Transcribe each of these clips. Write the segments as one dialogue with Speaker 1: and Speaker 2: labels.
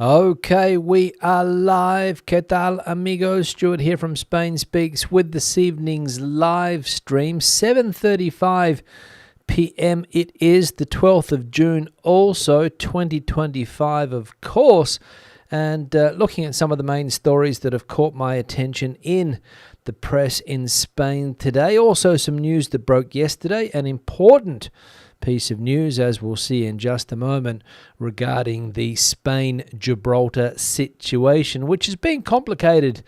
Speaker 1: Okay, we are live. ¿Qué tal, amigos? Stuart here from Spain Speaks with this evening's live stream, 7:35 p.m. It is the 12th of June, also 2025, of course. And looking at some of the main stories that have caught my attention in the press in Spain today. Also some news that broke yesterday, an important piece of news, as we'll see in just a moment, regarding the Spain-Gibraltar situation, which has been complicated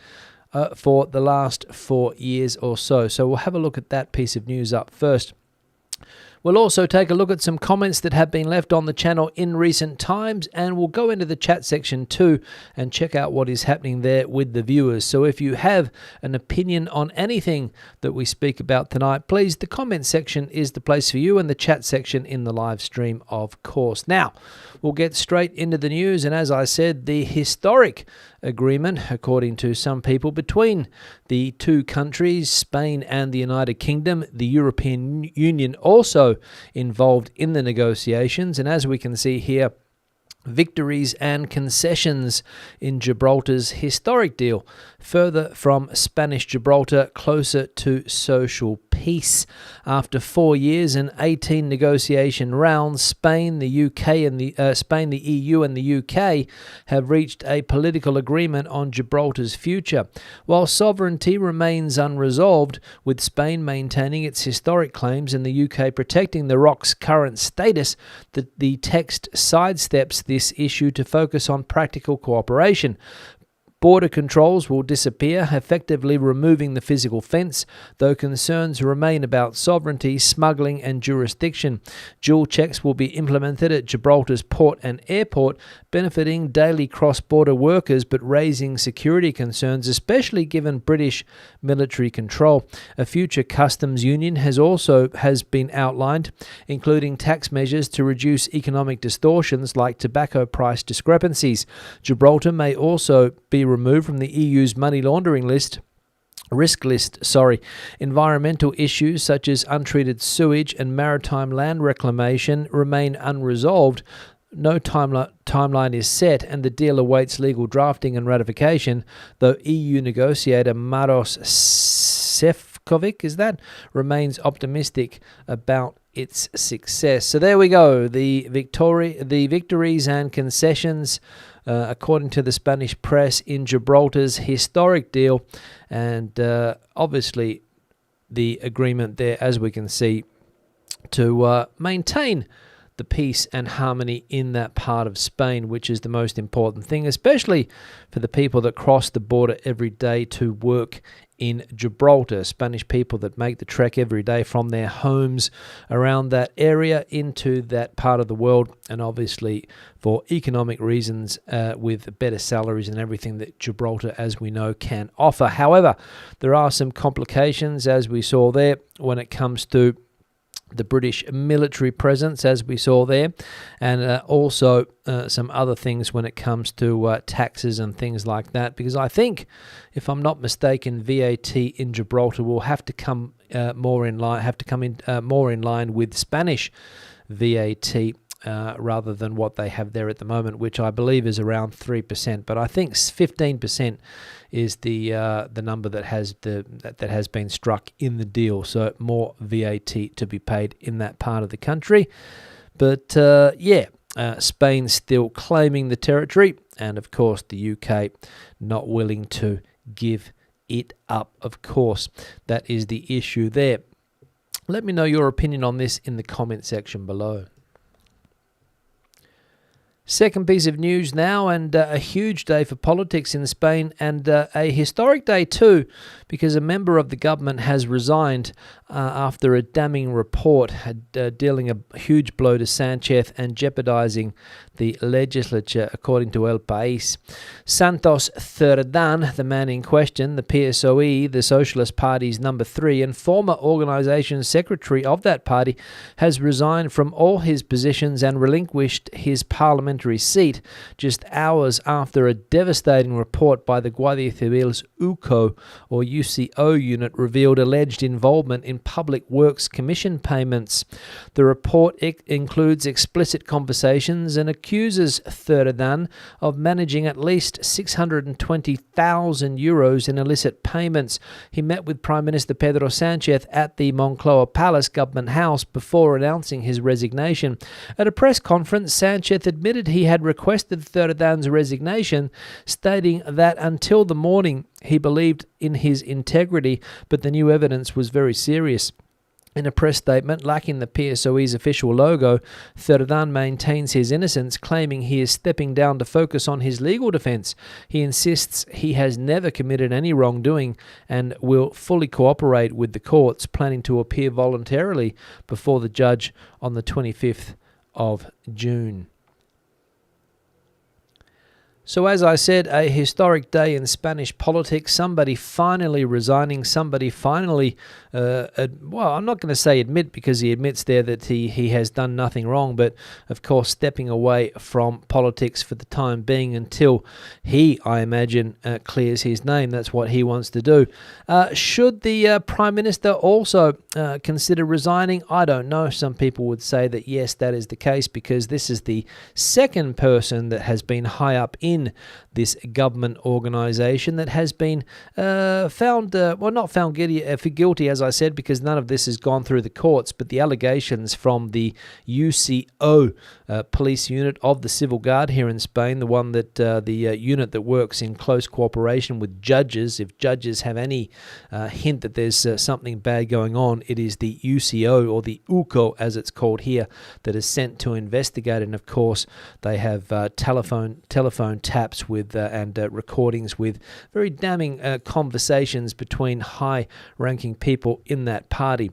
Speaker 1: for the last 4 years or so. So we'll have a look at that piece of news up first. We'll also take a look at some comments that have been left on the channel in recent times, and we'll go into the chat section too and check out what is happening there with the viewers. So if you have an opinion on anything that we speak about tonight, please, the comment section is the place for you, and the chat section in the live stream, of course. Now, we'll get straight into the news, and as I said, the historic agreement, according to some people, between the two countries, Spain and the United Kingdom, the European Union also involved in the negotiations. And as we can see here, victories and concessions in Gibraltar's historic deal, further from Spanish Gibraltar closer to social peace. After 4 years and 18 negotiation rounds, Spain, the EU, and the UK have reached a political agreement on Gibraltar's future. While sovereignty remains unresolved, with Spain maintaining its historic claims and the UK protecting the ROC's current status, the text sidesteps this issue to focus on practical cooperation. Border controls will disappear, effectively removing the physical fence, though concerns remain about sovereignty, smuggling and jurisdiction. Dual checks will be implemented at Gibraltar's port and airport, benefiting daily cross-border workers but raising security concerns, especially given British military control. A future customs union has been outlined, including tax measures to reduce economic distortions like tobacco price discrepancies. Gibraltar may also be removed from the EU's money laundering risk list. Environmental issues such as untreated sewage and maritime land reclamation remain unresolved. No timeline is set, and the deal awaits legal drafting and ratification, though EU negotiator Maros Sefcovic remains optimistic about its success. So there we go, the victories and concessions, according to the Spanish press, in Gibraltar's historic deal, and obviously the agreement there, as we can see, to maintain the peace and harmony in that part of Spain, which is the most important thing, especially for the people that cross the border every day to work in Gibraltar. Spanish people that make the trek every day from their homes around that area into that part of the world, and obviously for economic reasons, with better salaries and everything that Gibraltar, as we know, can offer. However, there are some complications, as we saw there, when it comes to the British military presence, as we saw there, and also some other things when it comes to taxes and things like that, because I think, if I'm not mistaken, VAT in Gibraltar will have to come more in line with Spanish VAT, rather than what they have there at the moment, which I believe is around 3%. But I think 15% is the number that has been struck in the deal. So more VAT to be paid in that part of the country. But Spain still claiming the territory, and of course the UK not willing to give it up. Of course, that is the issue there. Let me know your opinion on this in the comment section below. Second piece of news now, and a huge day for politics in Spain, and a historic day too, because a member of the government has resigned after a damning report dealing a huge blow to Sanchez and jeopardizing the legislature, according to El País. Santos Cerdan, the man in question, the PSOE, the Socialist Party's number 3 and former organisation secretary of that party, has resigned from all his positions and relinquished his parliamentary parliamentary seat just hours after a devastating report by the Guardia Civil's UCO unit revealed alleged involvement in public works commission payments. The report includes explicit conversations and accuses Cerdan of managing at least 620,000 euros in illicit payments. He met with Prime Minister Pedro Sánchez at the Moncloa Palace Government House before announcing his resignation. At a press conference, Sánchez admitted he had requested Cerdan's resignation, stating that until the morning he believed in his integrity, but the new evidence was very serious. In a press statement lacking the PSOE's official logo, Cerdan maintains his innocence, claiming he is stepping down to focus on his legal defense. He insists he has never committed any wrongdoing and will fully cooperate with the courts, planning to appear voluntarily before the judge on the 25th of June. So as I said, a historic day in Spanish politics, somebody finally resigning, somebody finally, I'm not going to say admit, because he admits there that he has done nothing wrong, but of course stepping away from politics for the time being until he, I imagine, clears his name. That's what he wants to do. Should the Prime Minister also consider resigning? I don't know. Some people would say that yes, that is the case, because this is the second person that has been high up in this government organisation that has been not found guilty, as I said, because none of this has gone through the courts, but the allegations from the UCO police unit of the Civil Guard here in Spain, the one that the unit that works in close cooperation with judges. If judges have any hint that there's something bad going on, it is the UCO, or the UCO as it's called here, that is sent to investigate. And of course they have telephone taps with and recordings with very damning conversations between high-ranking people in that party.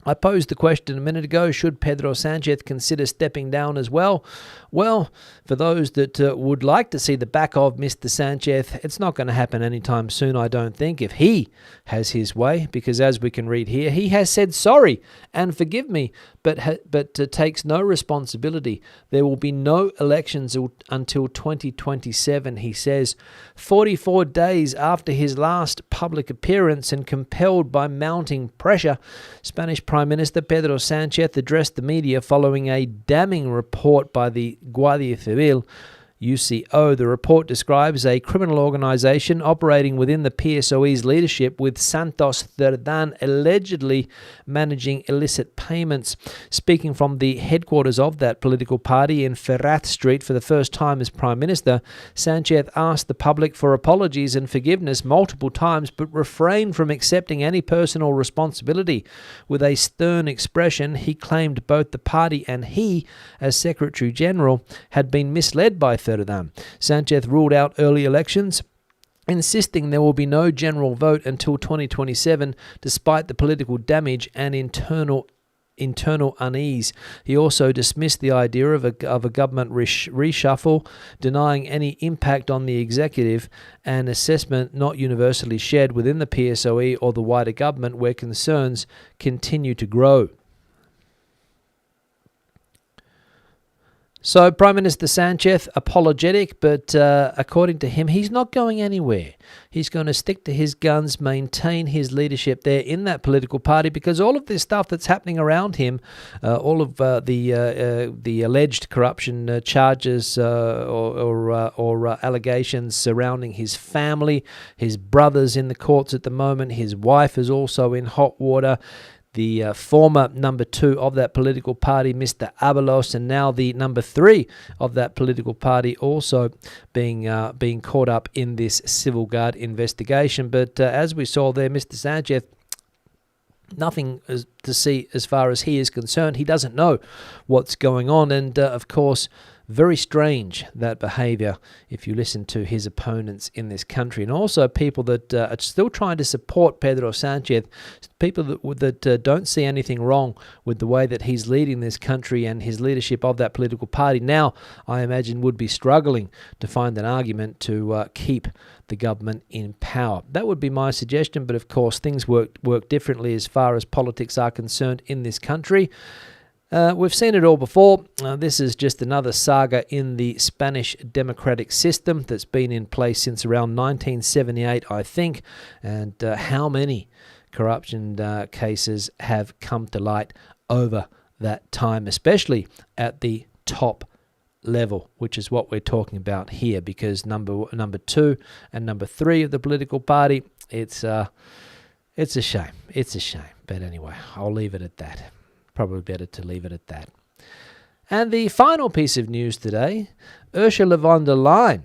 Speaker 1: I posed the question a minute ago, should Pedro Sánchez consider stepping down as well? Well, for those that would like to see the back of Mr. Sánchez, it's not going to happen anytime soon, I don't think, if he has his way, because as we can read here, he has said sorry and forgive me, but takes no responsibility. There will be no elections until 2027, he says. 44 days after his last public appearance and compelled by mounting pressure, Spanish Prime Minister Pedro Sánchez addressed the media following a damning report by the Guardia Civil, UCO. The report describes a criminal organisation operating within the PSOE's leadership, with Santos Cerdan allegedly managing illicit payments. Speaking from the headquarters of that political party in Ferraz Street for the first time as Prime Minister, Sánchez asked the public for apologies and forgiveness multiple times, but refrained from accepting any personal responsibility. With a stern expression, he claimed both the party and he, as Secretary General, had been misled by Cerdan. Sánchez ruled out early elections, insisting there will be no general vote until 2027, despite the political damage and internal unease. He also dismissed the idea of a government reshuffle, denying any impact on the executive, an assessment not universally shared within the PSOE or the wider government, where concerns continue to grow. So Prime Minister Sánchez apologetic, but according to him, he's not going anywhere. He's going to stick to his guns, maintain his leadership there in that political party, because all of this stuff that's happening around him, all of the alleged corruption charges or allegations surrounding his family, his brother's in the courts at the moment, his wife is also in hot water. The former number 2 of that political party, Mr. Ábalos, and now the number 3 of that political party, also being caught up in this Civil Guard investigation. But as we saw there, Mr. Sánchez, nothing to see as far as he is concerned. He doesn't know what's going on, and of course, very strange, that behaviour, if you listen to his opponents in this country, and also people that are still trying to support Pedro Sánchez, people that don't see anything wrong with the way that he's leading this country and his leadership of that political party. Now, I imagine, would be struggling to find an argument to keep the government in power. That would be my suggestion, but of course things work differently as far as politics are concerned in this country. We've seen it all before. This is just another saga in the Spanish democratic system that's been in place since around 1978, I think. And how many corruption cases have come to light over that time, especially at the top level, which is what we're talking about here, because number 2 and number 3 of the political party, it's a shame. It's a shame. But anyway, I'll leave it at that. Probably better to leave it at that. And the final piece of news today, Ursula von der Leyen,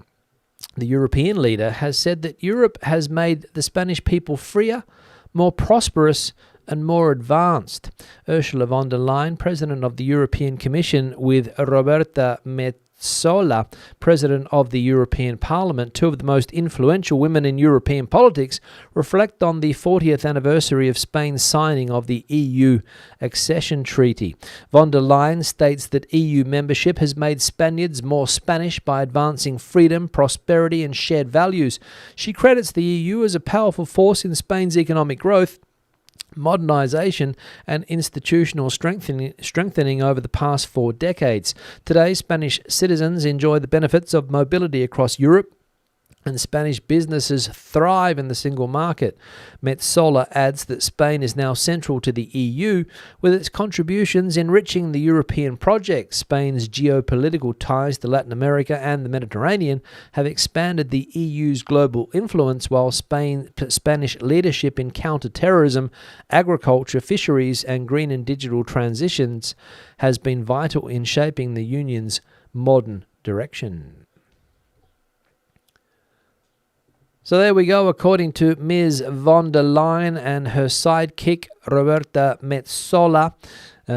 Speaker 1: the European leader, has said that Europe has made the Spanish people freer, more prosperous, and more advanced. Ursula von der Leyen, President of the European Commission, with Roberta Metsola, President of the European Parliament, two of the most influential women in European politics, reflect on the 40th anniversary of Spain's signing of the EU accession treaty. Von der Leyen states that EU membership has made Spaniards more Spanish by advancing freedom, prosperity, and shared values. She credits the EU as a powerful force in Spain's economic growth, modernisation and institutional strengthening over the past 4 decades. Today, Spanish citizens enjoy the benefits of mobility across Europe, and Spanish businesses thrive in the single market. Metsola adds that Spain is now central to the EU, with its contributions enriching the European project. Spain's geopolitical ties to Latin America and the Mediterranean have expanded the EU's global influence, while Spanish leadership in counter-terrorism, agriculture, fisheries, and green and digital transitions has been vital in shaping the Union's modern direction. So there we go. According to Ms. von der Leyen and her sidekick, Roberta Metsola,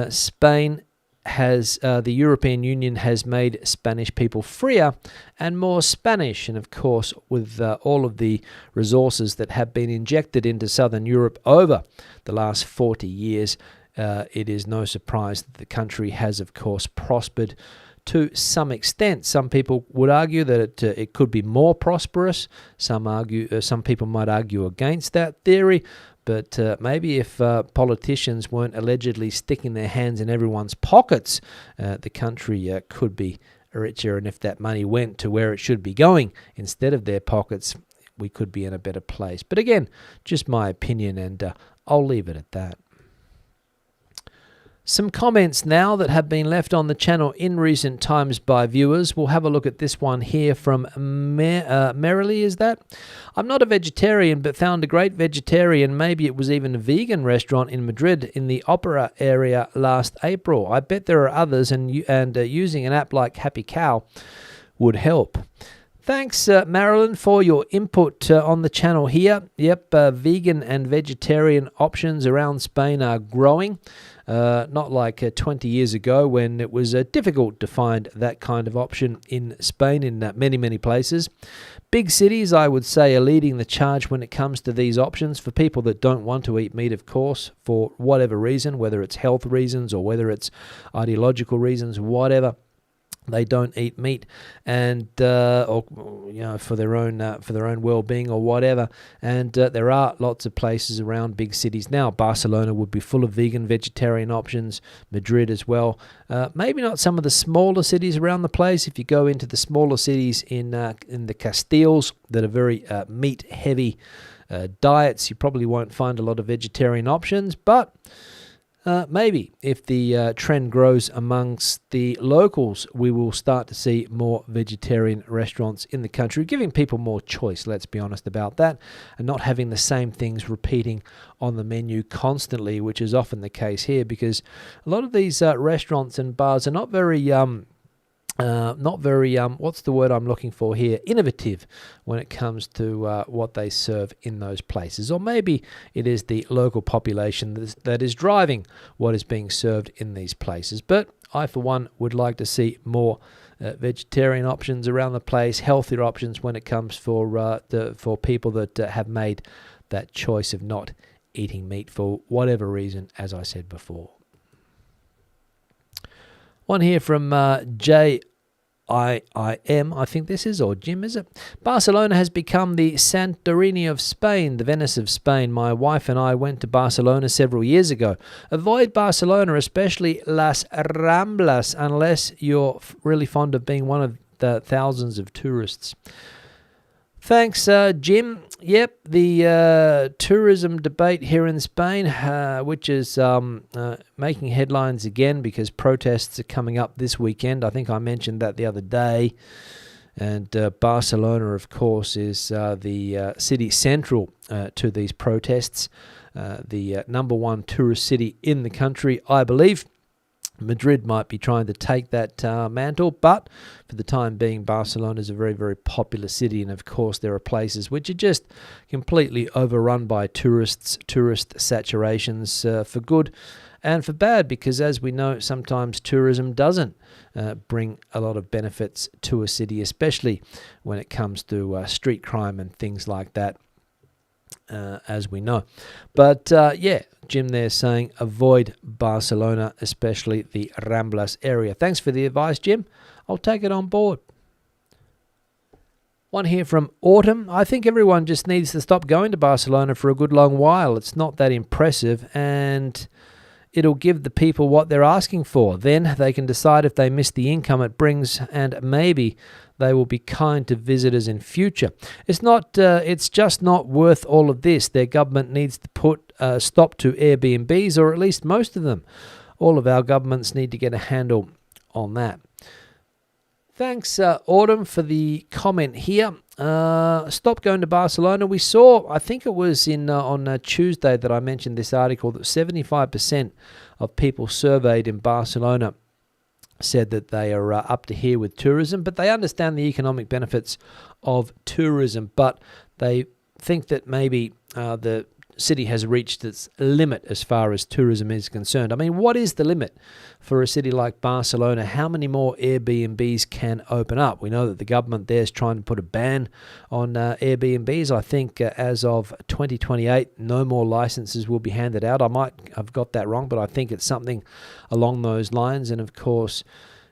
Speaker 1: Spain has, the European Union has made Spanish people freer and more Spanish. And of course, with all of the resources that have been injected into Southern Europe over the last 40 years, it is no surprise that the country has, of course, prospered to some extent. Some people would argue that it could be more prosperous. Some people might argue against that theory. But maybe if politicians weren't allegedly sticking their hands in everyone's pockets, the country could be richer. And if that money went to where it should be going instead of their pockets, we could be in a better place. But again, just my opinion, and I'll leave it at that. Some comments now that have been left on the channel in recent times by viewers. We'll have a look at this one here from Merrily, is that? I'm not a vegetarian, but found a great vegetarian, maybe it was even a vegan restaurant in Madrid in the opera area last April. I bet there are others, and using an app like Happy Cow would help. Thanks, Marilyn, for your input on the channel here. Yep, vegan and vegetarian options around Spain are growing. Not like 20 years ago when it was difficult to find that kind of option in Spain in many, many places. Big cities, I would say, are leading the charge when it comes to these options for people that don't want to eat meat, of course, for whatever reason, whether it's health reasons or whether it's ideological reasons, whatever. They don't eat meat, and or for their own well-being or whatever. And there are lots of places around big cities now. Barcelona would be full of vegan, vegetarian options. Madrid as well. Maybe not some of the smaller cities around the place. If you go into the smaller cities in the Castiles that are very meat-heavy diets, you probably won't find a lot of vegetarian options, but maybe if the trend grows amongst the locals, we will start to see more vegetarian restaurants in the country, giving people more choice, let's be honest about that, and not having the same things repeating on the menu constantly, which is often the case here, because a lot of these restaurants and bars are not very what's the word I'm looking for here? Innovative when it comes to what they serve in those places. Or maybe it is the local population that is driving what is being served in these places. But I, for one, would like to see more vegetarian options around the place, healthier options when it comes for people that have made that choice of not eating meat for whatever reason, as I said before. One here from J. I think this is, or Jim, is it? Barcelona has become the Santorini of Spain, the Venice of Spain. My wife and I went to Barcelona several years ago. Avoid Barcelona, especially Las Ramblas, unless you're really fond of being one of the thousands of tourists. Thanks, Jim. Yep, the tourism debate here in Spain, which is making headlines again because protests are coming up this weekend. I think I mentioned that the other day. And Barcelona, of course, is the city central to these protests, the number one tourist city in the country, I believe. Madrid might be trying to take that mantle, but for the time being, Barcelona is a very, very popular city. And of course, there are places which are just completely overrun by tourist saturations for good and for bad, because as we know, sometimes tourism doesn't bring a lot of benefits to a city, especially when it comes to street crime and things like that. As we know. But Jim there saying avoid Barcelona, especially the Ramblas area. Thanks for the advice, Jim. I'll take it on board. One here from Autumn. I think everyone just needs to stop going to Barcelona for a good long while. It's not that impressive, and it'll give the people what they're asking for. Then they can decide if they miss the income it brings, and maybe they will be kind to visitors in future. It's just not worth all of this. Their government needs to put a stop to Airbnbs, or at least most of them. All of our governments need to get a handle on that. Thanks, Autumn, for the comment here. Stop going to Barcelona. We saw, I think it was on Tuesday that I mentioned this article, that 75% of people surveyed in Barcelona said that they are up to here with tourism, but they understand the economic benefits of tourism, but they think that maybe the city has reached its limit as far as tourism is concerned. I mean, what is the limit for a city like Barcelona? How many more Airbnbs can open up? We know that the government there is trying to put a ban on Airbnbs. I think as of 2028, no more licenses will be handed out. I might have got that wrong, but I think it's something along those lines. And of course,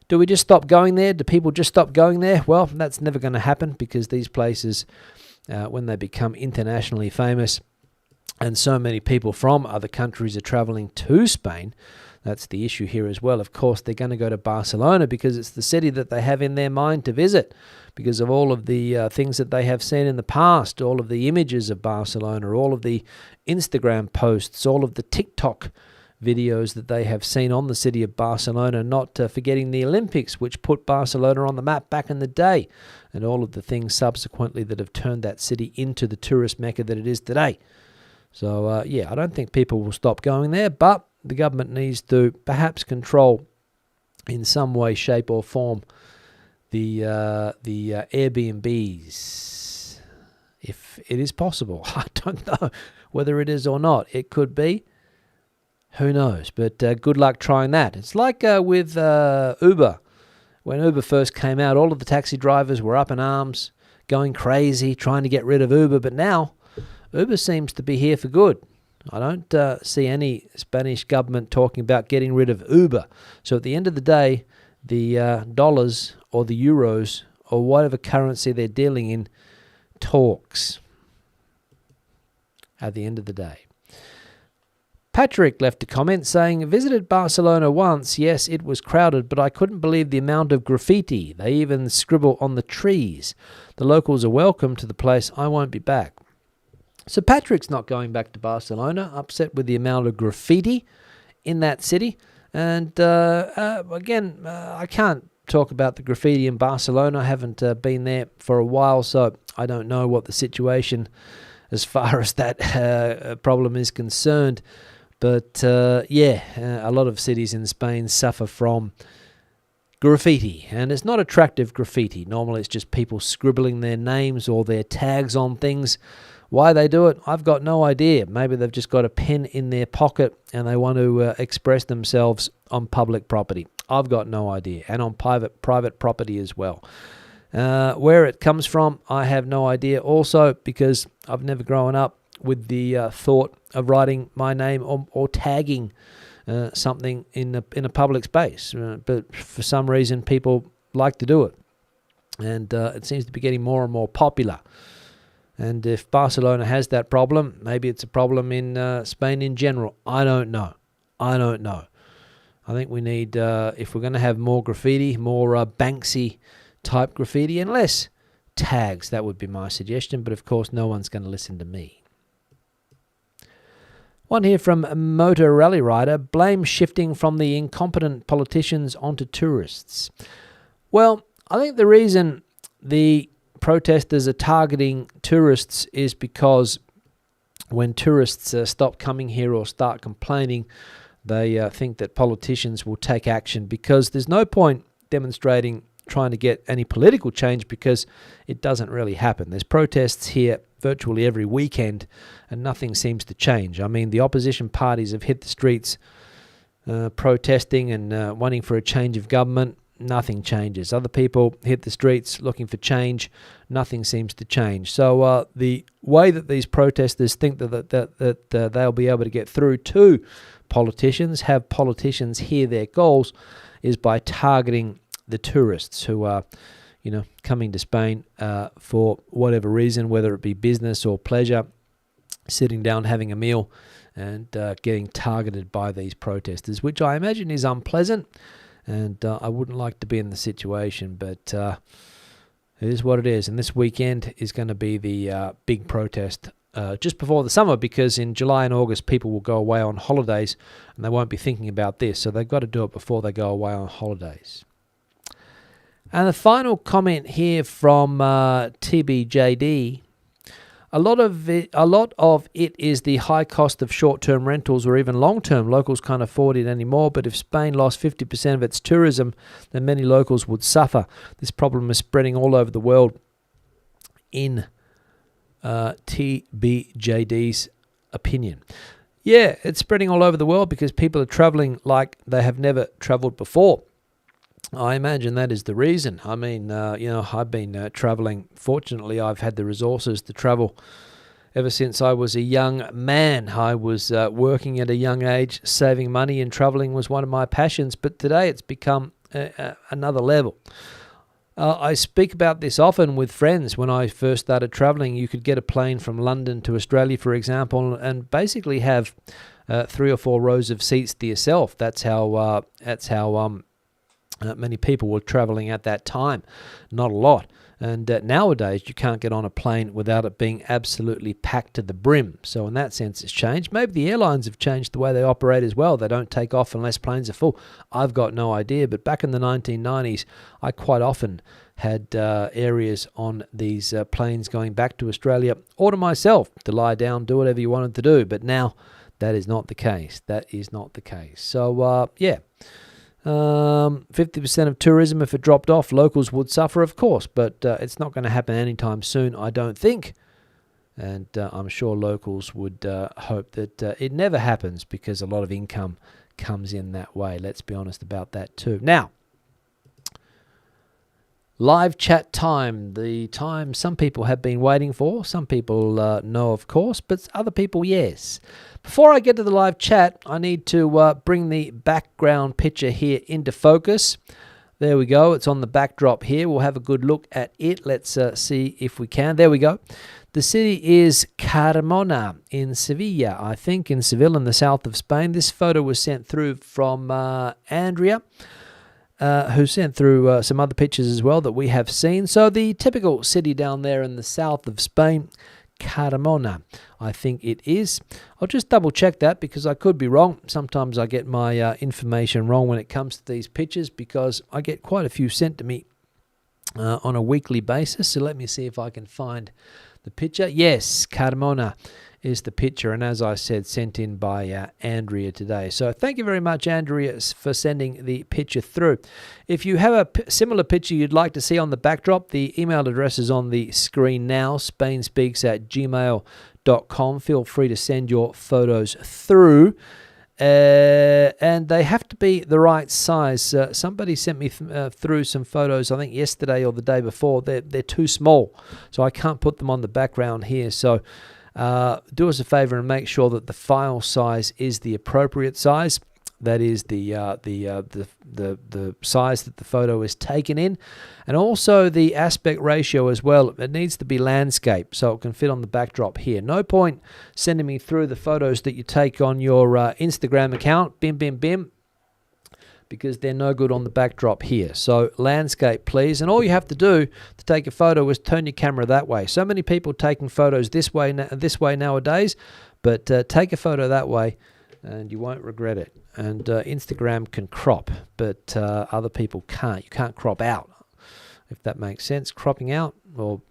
Speaker 1: do we just stop going there? Do people just stop going there? Well, that's never going to happen, because these places, when they become internationally famous, and so many people from other countries are traveling to Spain, that's the issue here as well. Of course, they're going to go to Barcelona because it's the city that they have in their mind to visit, because of all of the things that they have seen in the past, all of the images of Barcelona, all of the Instagram posts, all of the TikTok videos that they have seen on the city of Barcelona, not forgetting the Olympics, which put Barcelona on the map back in the day, and all of the things subsequently that have turned that city into the tourist mecca that it is today. So, I don't think people will stop going there, but the government needs to perhaps control in some way, shape or form the Airbnbs, if it is possible. I don't know whether it is or not. It could be. Who knows? But good luck trying that. It's like with Uber. When Uber first came out, all of the taxi drivers were up in arms, going crazy, trying to get rid of Uber. But now Uber seems to be here for good. I don't see any Spanish government talking about getting rid of Uber. So at the end of the day, the dollars or the euros or whatever currency they're dealing in talks at the end of the day. Patrick left a comment saying, visited Barcelona once. Yes, it was crowded, but I couldn't believe the amount of graffiti. They even scribble on the trees. The locals are welcome to the place. I won't be back. So Patrick's not going back to Barcelona, upset with the amount of graffiti in that city. And again, I can't talk about the graffiti in Barcelona. I haven't been there for a while, so I don't know what the situation as far as that problem is concerned. But a lot of cities in Spain suffer from graffiti, and it's not attractive graffiti. Normally it's just people scribbling their names or their tags on things. Why they do it, I've got no idea. Maybe they've just got a pen in their pocket and they want to express themselves on public property. I've got no idea, and on private property as well. Where it comes from, I have no idea also, because I've never grown up with the thought of writing my name or tagging something in a public space. But for some reason, people like to do it. And it seems to be getting more and more popular. And if Barcelona has that problem, maybe it's a problem in Spain in general. I don't know. I think we need, if we're going to have more graffiti, more Banksy type graffiti, and less tags, that would be my suggestion. But of course, no one's going to listen to me. One here from Motor Rally Rider: blame shifting from the incompetent politicians onto tourists. Well, I think the reason the protesters are targeting tourists is because when tourists stop coming here or start complaining, they think that politicians will take action, because there's no point demonstrating, trying to get any political change, because it doesn't really happen. There's protests here virtually every weekend and nothing seems to change. I mean, the opposition parties have hit the streets protesting and wanting for a change of government. Nothing changes. Other people hit the streets looking for change. Nothing seems to change. So the way that these protesters think that they'll be able to get through to politicians, have politicians hear their goals, is by targeting the tourists who are, coming to Spain for whatever reason, whether it be business or pleasure, sitting down having a meal, and getting targeted by these protesters, which I imagine is unpleasant. And I wouldn't like to be in the situation, but it is what it is. And this weekend is going to be the big protest just before the summer, because in July and August people will go away on holidays and they won't be thinking about this. So they've got to do it before they go away on holidays. And the final comment here from TBJD: a lot of it is the high cost of short-term rentals or even long-term. Locals can't afford it anymore, but if Spain lost 50% of its tourism, then many locals would suffer. This problem is spreading all over the world, in TBJD's opinion. Yeah, it's spreading all over the world because people are traveling like they have never traveled before. I imagine that is the reason. I mean, I've been traveling. Fortunately, I've had the resources to travel ever since I was a young man. I was working at a young age, saving money, and traveling was one of my passions. But today it's become another level. I speak about this often with friends. When I first started traveling, you could get a plane from London to Australia, for example, and basically have 3 or 4 rows of seats to yourself. That's how many people were traveling at that time. Not a lot. And nowadays, you can't get on a plane without it being absolutely packed to the brim. So in that sense, it's changed. Maybe the airlines have changed the way they operate as well. They don't take off unless planes are full. I've got no idea. But back in the 1990s, I quite often had areas on these planes going back to Australia, or to myself, to lie down, do whatever you wanted to do. But now, that is not the case. That is not the case. So, 50% of tourism, if it dropped off, locals would suffer, of course, but it's not going to happen anytime soon, I don't think. And I'm sure locals would hope that it never happens, because a lot of income comes in that way. Let's be honest about that too. Now, live chat time, the time some people have been waiting for. Some people know, of course, but other people, yes. Before I get to the live chat, I need to bring the background picture here into focus. There we go. It's on the backdrop here. We'll have a good look at it. Let's see if we can. There we go. The city is Carmona in Sevilla, I think, in Seville in the south of Spain. This photo was sent through from Andrea, who sent through some other pictures as well that we have seen. So the typical city down there in the south of Spain, Carmona, I think it is. I'll just double check that, because I could be wrong. Sometimes I get my information wrong when it comes to these pictures, because I get quite a few sent to me on a weekly basis. So let me see if I can find the picture. Yes, Carmona is the picture, and as I said, sent in by Andrea today. So thank you very much, Andrea, for sending the picture through. If you have a similar picture you'd like to see on the backdrop, the email address is on the screen now, spainspeaks@gmail.com. Feel free to send your photos through. And they have to be the right size. Somebody sent me through some photos, I think yesterday or the day before. They're too small, so I can't put them on the background here. So do us a favor and make sure that the file size is the appropriate size. That is the size that the photo is taken in, and also the aspect ratio as well. It needs to be landscape so it can fit on the backdrop here. No point sending me through the photos that you take on your Instagram account, bim, because they're no good on the backdrop here. So landscape, please. And all you have to do to take a photo is turn your camera that way. So many people taking photos this way nowadays, but take a photo that way and you won't regret it. And Instagram can crop, but other people can't. You can't crop out, if that makes sense. Cropping out or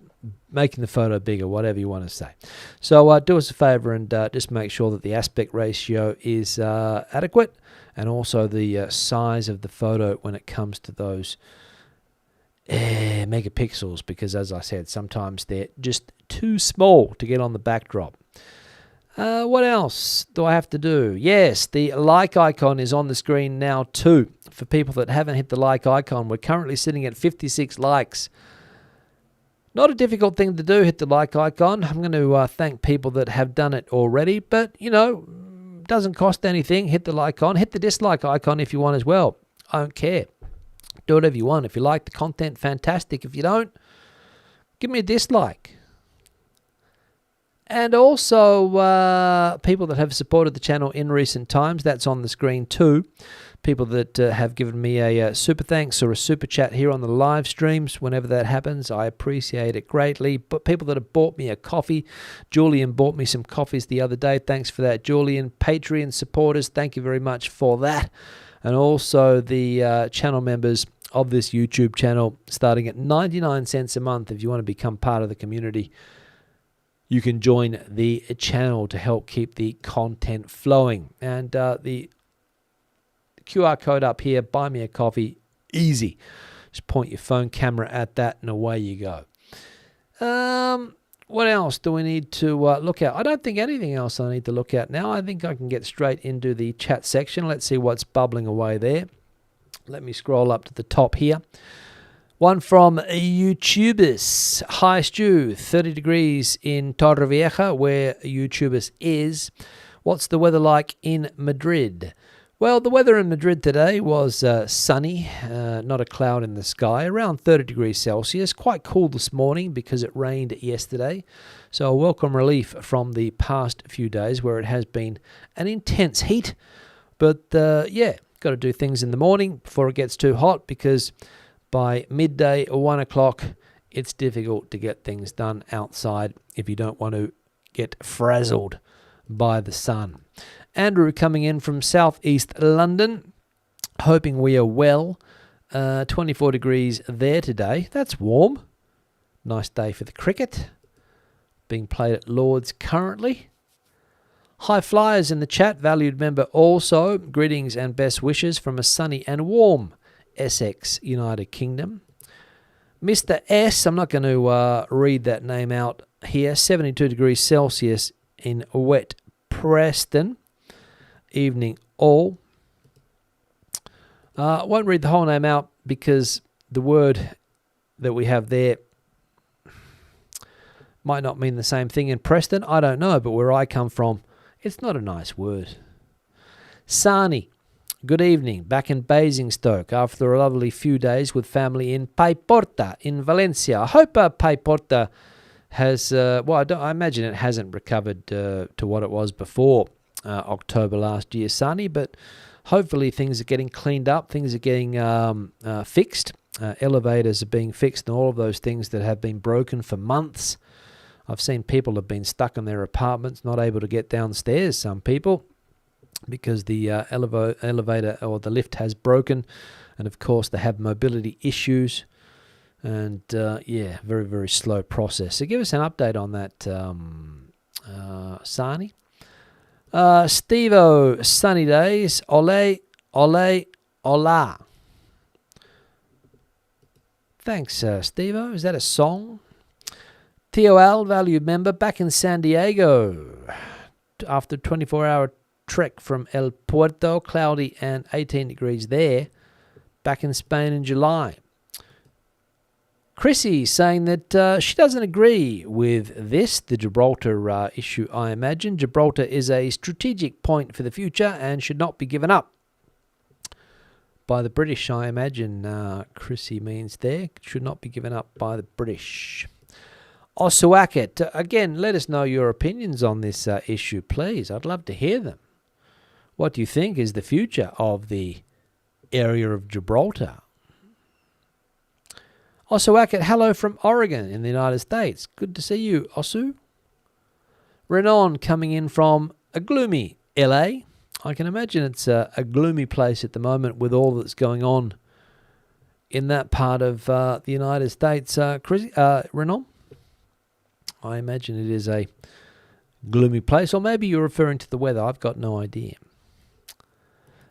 Speaker 1: making the photo bigger, whatever you want to say. So do us a favor and just make sure that the aspect ratio is adequate, and also the size of the photo when it comes to those megapixels, because as I said, sometimes they're just too small to get on the backdrop. What else do I have to do? Yes, the like icon is on the screen now too. For people that haven't hit the like icon, we're currently sitting at 56 likes. Not a difficult thing to do, hit the like icon. I'm going to thank people that have done it already, but, you know, doesn't cost anything. Hit the like icon. Hit the dislike icon if you want as well. I don't care. Do whatever you want. If you like the content, fantastic. If you don't, give me a dislike. And also, people that have supported the channel in recent times, that's on the screen too. People that have given me a super thanks or a super chat here on the live streams, whenever that happens, I appreciate it greatly. But people that have bought me a coffee, Julian bought me some coffees the other day. Thanks for that, Julian. Patreon supporters, thank you very much for that. And also the channel members of this YouTube channel, starting at 99 cents a month. If you want to become part of the community, you can join the channel to help keep the content flowing. And the QR code up here, buy me a coffee, easy. Just point your phone camera at that and away you go. What else do we need to look at? I don't think anything else I need to look at now. I think I can get straight into the chat section. Let's see what's bubbling away there. Let me scroll up to the top here. One from YouTubers. Hi Stu, 30 degrees in Torrevieja, where YouTubers is. What's the weather like in Madrid? Well, the weather in Madrid today was sunny, not a cloud in the sky, around 30 degrees Celsius. Quite cool this morning because it rained yesterday. So a welcome relief from the past few days where it has been an intense heat. But yeah, got to do things in the morning before it gets too hot, because by midday or 1 o'clock, it's difficult to get things done outside if you don't want to get frazzled by the sun. Andrew coming in from southeast London, hoping we are well. 24 degrees there today. That's warm. Nice day for the cricket. Being played at Lord's currently. High flyers in the chat, valued member also. Greetings and best wishes from a sunny and warm Essex, United Kingdom. Mr. S, I'm not going to read that name out here. 72 degrees Celsius in wet Preston. Evening all. Won't read the whole name out because the word that we have there might not mean the same thing in Preston. I don't know, but where I come from, it's not a nice word. Sani, good evening. Back in Basingstoke after a lovely few days with family in Paiporta in Valencia. I hope Paiporta has, I imagine it hasn't recovered to what it was before October last year, Sani, but hopefully things are getting cleaned up, things are getting fixed, elevators are being fixed, and all of those things that have been broken for months. I've seen people have been stuck in their apartments, not able to get downstairs, some people, because the elevator or the lift has broken, and of course they have mobility issues, and yeah, very, very slow process. So give us an update on that, Sani. Steve-O, sunny days. Ole, ole, ola. Thanks, Steve-O. Is that a song? TOL, valued member, back in San Diego. After a 24-hour trek from El Puerto, cloudy and 18 degrees there. Back in Spain in July. Chrissy saying that she doesn't agree with this, the Gibraltar issue, I imagine. Gibraltar is a strategic point for the future and should not be given up. by the British, I imagine Chrissy means there. Should not be given up by the British. Ossuaket, again, let us know your opinions on this issue, please. I'd love to hear them. What do you think is the future of the area of Gibraltar? Ossuaket, hello from Oregon in the United States. Good to see you, Osu. Renan coming in from a gloomy LA. I can imagine it's a gloomy place at the moment with all that's going on in that part of the United States. Renan? I imagine it is a gloomy place, or maybe you're referring to the weather. I've got no idea.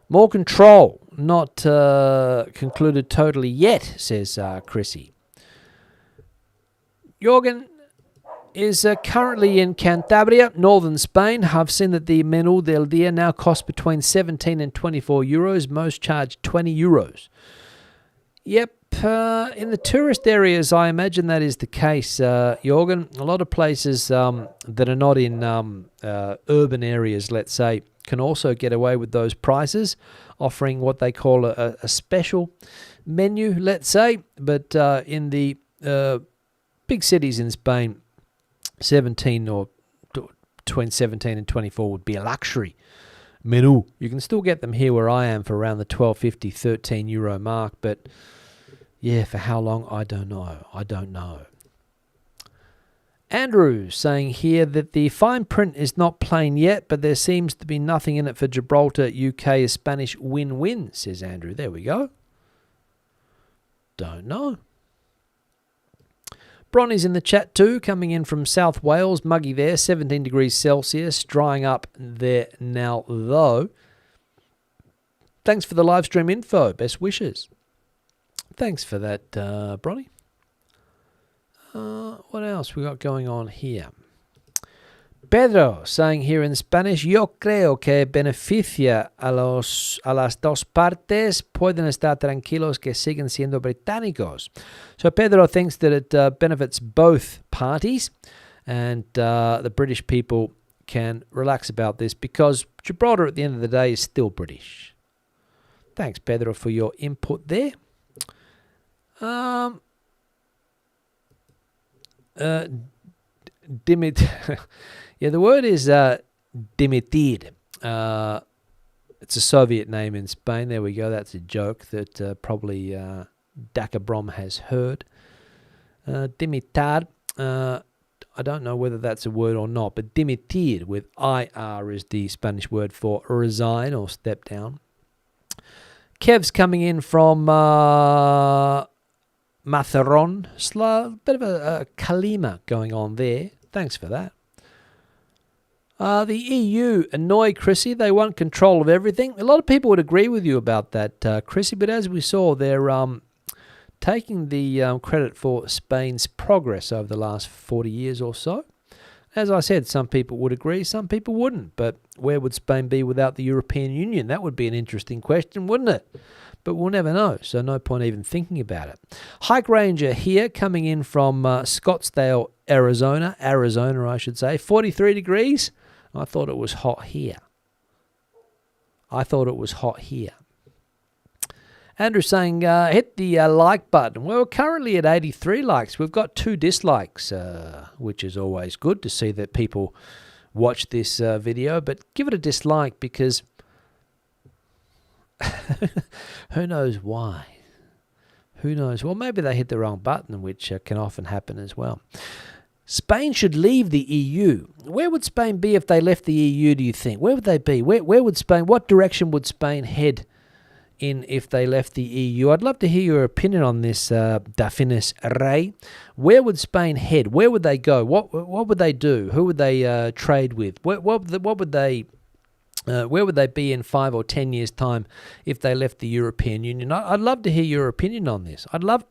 Speaker 1: More control, not concluded totally yet, says Chrissy. Jorgen is currently in Cantabria, northern Spain. I've seen that the menú del día now costs between 17 and 24 euros. Most charge 20 euros. Yep, in the tourist areas, I imagine that is the case, Jorgen. A lot of places that are not in urban areas, let's say, can also get away with those prices, offering what they call a special menu, let's say. But in the big cities in Spain, 17 or between 17 and 24 would be a luxury menu. You can still get them here where I am for around the 12.50, 13 euro mark, but yeah, for how long, I don't know. Andrew saying here that the fine print is not plain yet, but there seems to be nothing in it for Gibraltar. UK is Spanish win-win, says Andrew. There we go. Don't know. Bronny's in the chat too, coming in from South Wales. Muggy there, 17 degrees Celsius. Drying up there now, though. Thanks for the live stream info. Best wishes. Thanks for that, Bronny. What else we got going on here? Pedro saying here in Spanish, yo creo que beneficia a las dos partes, pueden estar tranquilos que siguen siendo británicos. So Pedro thinks that it benefits both parties, and the British people can relax about this because Gibraltar at the end of the day is still British. Thanks, Pedro, for your input there. Yeah, the word is dimitir. It's a Soviet name in Spain. There we go. That's a joke that probably Daka Brom has heard. Dimitar. I don't know whether that's a word or not, but dimitir with IR is the Spanish word for resign or step down. Kev's coming in from Matheron. Bit of a kalima going on there. Thanks for that. The EU annoy Chrissy. They want control of everything. A lot of people would agree with you about that, Chrissy, but as we saw, they're taking the credit for Spain's progress over the last 40 years or so. As I said, some people would agree, some people wouldn't. But where would Spain be without the European Union? That would be an interesting question, wouldn't it? But we'll never know, so no point even thinking about it. Hike Ranger here, coming in from Scottsdale, Arizona, I should say. 43 degrees. I thought it was hot here. Andrew saying, hit the like button. Well, we're currently at 83 likes. We've got 2 dislikes, which is always good to see that people watch this video. But give it a dislike because who knows why? Who knows? Well, maybe they hit the wrong button, which can often happen as well. Spain should leave the EU. Where would Spain be if they left the EU, do you think? Where would they be? Where would Spain, what direction would Spain head in if they left the EU? I'd love to hear your opinion on this, Dafinis Ray. Where would Spain head? Where would they go? What would they do? Who would they trade with? What would they... where would they be in 5 or 10 years' time if they left the European Union? I'd love to hear your opinion on this. I'd love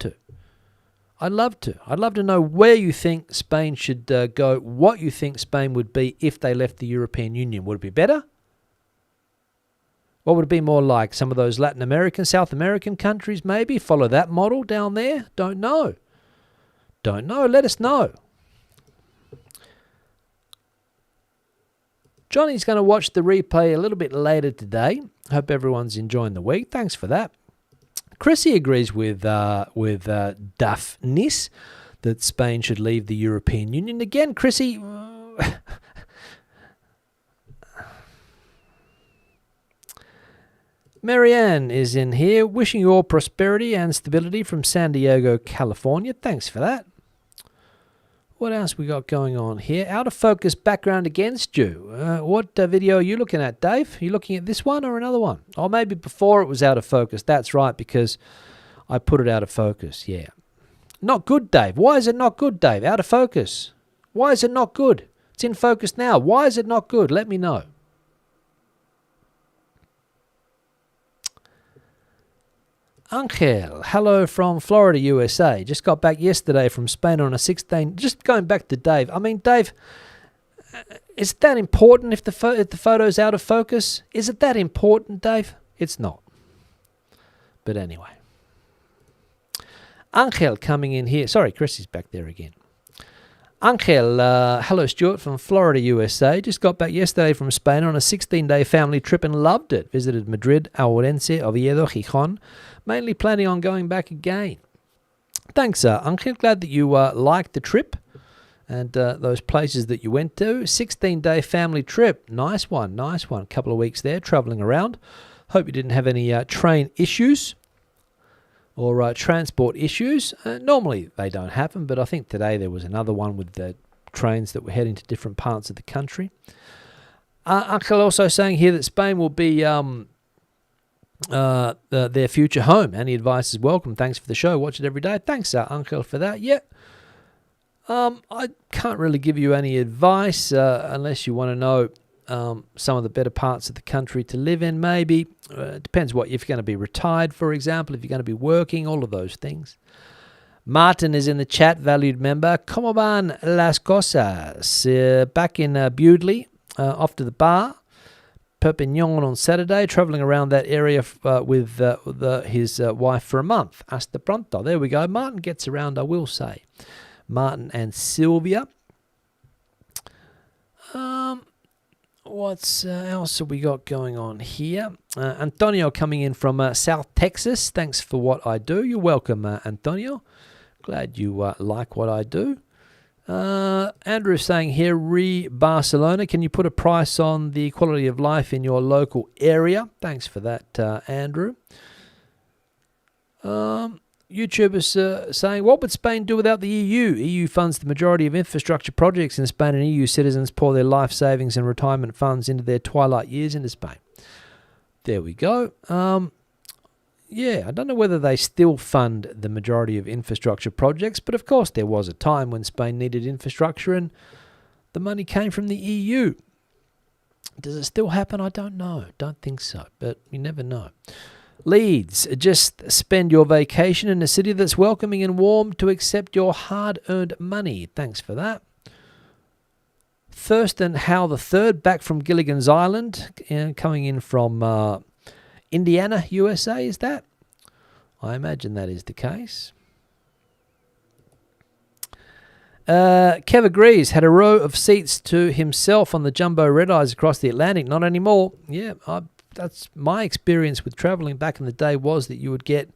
Speaker 1: to know where you think Spain should go, what you think Spain would be if they left the European Union. Would it be better? What would it be more like? Some of those Latin American, South American countries maybe? Follow that model down there? Don't know. Let us know. Johnny's going to watch the replay a little bit later today. Hope everyone's enjoying the week. Thanks for that. Chrissy agrees with Daphnis that Spain should leave the European Union. Again, Chrissy, Marianne is in here, wishing you all prosperity and stability from San Diego, California. Thanks for that. What else we got going on here? Out of focus background against you. What video are you looking at, Dave? Are you looking at this one or another one? Or maybe before it was out of focus. That's right, because I put it out of focus. Yeah. Not good, Dave. Why is it not good, Dave? Out of focus. Why is it not good? It's in focus now. Why is it not good? Let me know. Angel, hello from Florida, USA. Just got back yesterday from Spain on a 16. Just going back to Dave. I mean, Dave, is it that important if the photo's out of focus? Is it that important, Dave? It's not. But anyway. Angel coming in here. Sorry, Chrissy's back there again. Angel, hello Stuart from Florida, USA. Just got back yesterday from Spain on a 16-day family trip and loved it. Visited Madrid, Ourense, Oviedo, Gijón. Mainly planning on going back again. Thanks, Angel. Glad that you liked the trip and those places that you went to. 16-day family trip. Nice one, nice one. Couple of weeks there traveling around. Hope you didn't have any train issues or transport issues. Normally they don't happen, but I think today there was another one with the trains that were heading to different parts of the country. Angel also saying here that Spain will be their future home. Any advice is welcome. Thanks for the show. Watch it every day. Thanks, Angel, for that. Yeah. I can't really give you any advice unless you want to know some of the better parts of the country to live in, maybe. It depends what, if you're going to be retired, for example, if you're going to be working, all of those things. Martin is in the chat, valued member. ¿Cómo van las cosas? Back in Bewdley, off to the bar. Perpignan on Saturday, travelling around that area with his wife for a month. Hasta pronto. There we go. Martin gets around, I will say. Martin and Sylvia. What else have we got going on here? Antonio coming in from South Texas. Thanks for what I do. You're welcome, Antonio. Glad you like what I do. Andrew saying here, Barcelona. Can you put a price on the quality of life in your local area? Thanks for that, Andrew. YouTubers saying, what would Spain do without the EU? EU funds the majority of infrastructure projects in Spain, and EU citizens pour their life savings and retirement funds into their twilight years into Spain. There we go. Yeah, I don't know whether they still fund the majority of infrastructure projects, but of course there was a time when Spain needed infrastructure and the money came from the EU. Does it still happen? I don't know. Don't think so, but you never know. Leeds, just spend your vacation in a city that's welcoming and warm to accept your hard-earned money. Thanks for that. Thurston Howe III, back from Gilligan's Island, coming in from Indiana, USA, is that? I imagine that is the case. Kev agrees, had a row of seats to himself on the jumbo red-eyes across the Atlantic. Not anymore. Yeah, that's my experience with traveling back in the day, was that you would get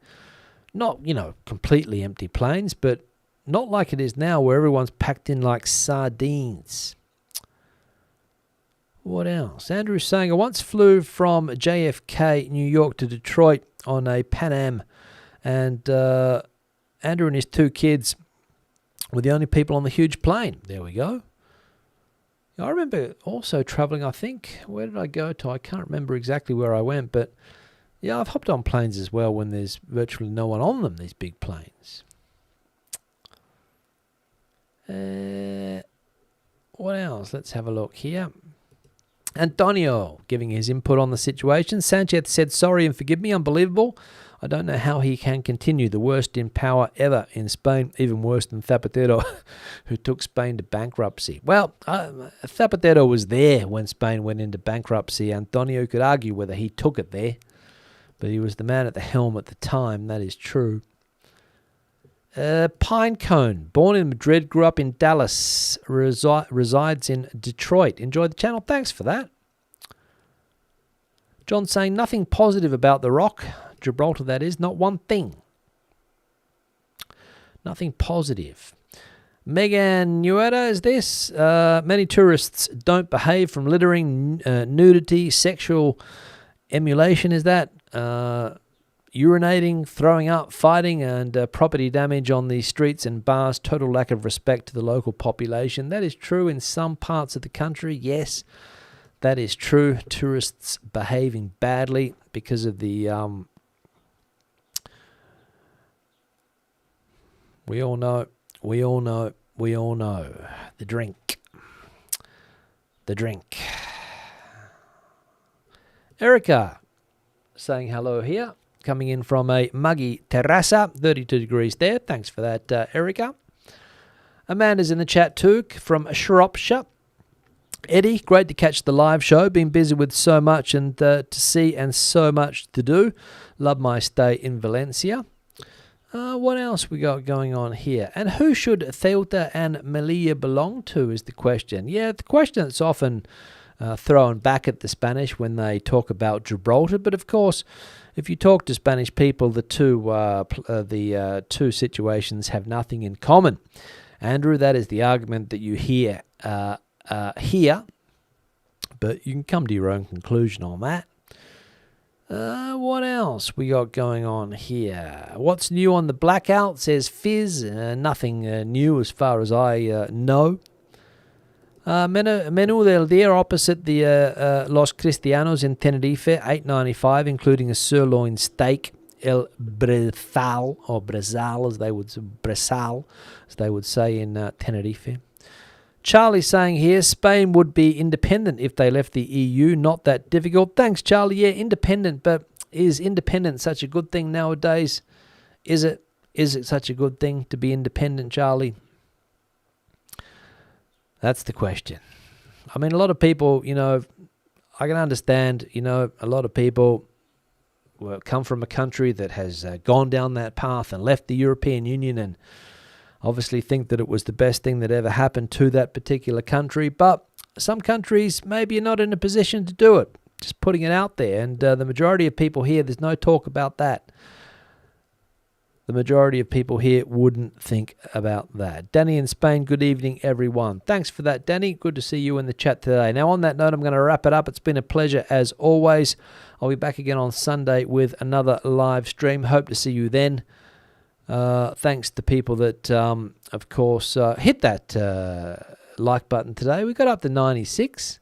Speaker 1: not, completely empty planes, but not like it is now where everyone's packed in like sardines. What else? Andrew's saying, I once flew from JFK, New York to Detroit on a Pan Am, and Andrew and his two kids were the only people on the huge plane. There we go. I remember also traveling, I think, where did I go to? I can't remember exactly where I went, but yeah, I've hopped on planes as well when there's virtually no one on them, these big planes. What else? Let's have a look here. Antonio giving his input on the situation. Sanchez said, sorry and forgive me, unbelievable. I don't know how he can continue, the worst in power ever in Spain, even worse than Zapatero, who took Spain to bankruptcy. Well, Zapatero was there when Spain went into bankruptcy. Antonio could argue whether he took it there, but he was the man at the helm at the time, that is true. Pinecone, born in Madrid, grew up in Dallas, resides in Detroit. Enjoy the channel, thanks for that. John saying, nothing positive about The Rock. Gibraltar, that is. Not one thing. Nothing positive. Megan Nuera is this. Many tourists don't behave from littering, nudity, sexual emulation is that. Urinating, throwing up, fighting, and property damage on the streets and bars. Total lack of respect to the local population. That is true in some parts of the country, yes. That is true. Tourists behaving badly because of the... We all know. The drink. Erica saying hello here. Coming in from a muggy terraza. 32 degrees there. Thanks for that, Erica. Amanda's in the chat too from Shropshire. Eddie, great to catch the live show. Been busy with so much and to see and so much to do. Love my stay in Valencia. What else we got going on here? And who should Ceuta and Melilla belong to is the question. Yeah, the question that's often thrown back at the Spanish when they talk about Gibraltar. But of course, if you talk to Spanish people, the two situations have nothing in common. Andrew, that is the argument that you hear here. But you can come to your own conclusion on that. What else we got going on here? What's new on the blackout, says Fizz. Nothing new as far as I know. Menu del día opposite the Los Cristianos in Tenerife, $8.95, including a sirloin steak, el brezal, or brezal as they would say in Tenerife. Charlie saying here, Spain would be independent if they left the EU. Not that difficult. Thanks, Charlie. Yeah, independent, but is independent such a good thing nowadays? Is it such a good thing to be independent, Charlie? That's the question. I mean, a lot of people, I can understand, a lot of people come from a country that has gone down that path and left the European Union and obviously think that it was the best thing that ever happened to that particular country. But some countries maybe are not in a position to do it. Just putting it out there. And the majority of people here, there's no talk about that. The majority of people here wouldn't think about that. Danny in Spain, good evening, everyone. Thanks for that, Danny. Good to see you in the chat today. Now, on that note, I'm going to wrap it up. It's been a pleasure as always. I'll be back again on Sunday with another live stream. Hope to see you then. Thanks to people that, of course, hit that like button today. We got up to 96.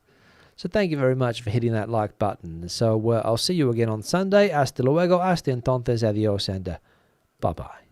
Speaker 1: So thank you very much for hitting that like button. So I'll see you again on Sunday. Hasta luego. Hasta entonces. Adios and bye-bye.